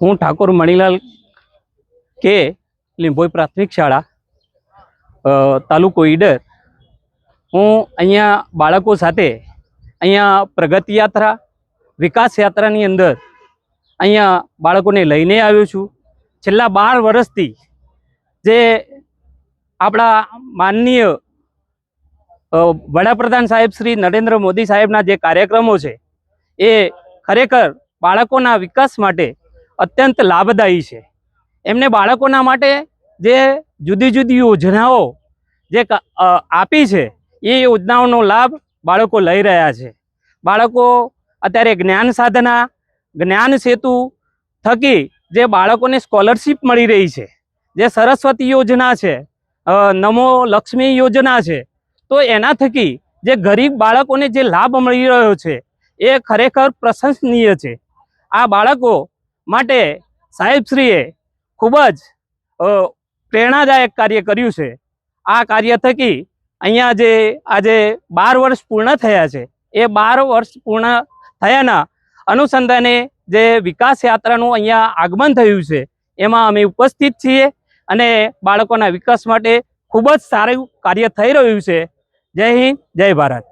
હું ઠાકોર મણીલાલ કે લીંભોઈ પ્રાથમિક શાળા તાલુકો ઈડર હું અહીંયા બાળકો સાથે અહીંયા પ્રગતિ યાત્રા વિકાસ યાત્રાની અંદર અહીંયા બાળકોને લઈને આવ્યો છું। છેલ્લા 12 વર્ષથી જે આપણા માનનીય વડાપ્રધાન સાહેબ શ્રી નરેન્દ્ર મોદી સાહેબના જે કાર્યક્રમો છે એ ખરેખર બાળકોના વિકાસ માટે અત્યંત લાભદાયી છે। એમને બાળકોના માટે જે જુદી જુદી યોજનાઓ જે આપી છે એ યોજનાઓનો લાભ બાળકો લઈ રહ્યા છે। બાળકો અત્યારે જ્ઞાન સાધના જ્ઞાન સેતુ થકી જે બાળકોને સ્કોલરશિપ મળી રહી છે, જે સરસ્વતી યોજના છે, નમો લક્ષ્મી યોજના છે, તો એના થકી જે ગરીબ બાળકોને જે લાભ મળી રહ્યો છે એ ખરેખર પ્રશંસનીય છે। આ બાળકો માટે સાહેબશ્રીએ ખૂબ જ પ્રેરણાદાયક કાર્ય કર્યું છે। આ કાર્ય થકી અહીંયા જે આજે 12 વર્ષ પૂર્ણ થયા છે એ 12 વર્ષ પૂર્ણ થયાના અનુસંધાને જે વિકાસ યાત્રાનું અહીંયા આગમન થયું છે એમાં અમે ઉપસ્થિત છીએ અને બાળકોના વિકાસ માટે ખૂબ જ સારું કાર્ય થઈ રહ્યું છે। જય હિન્દ, જય ભારત।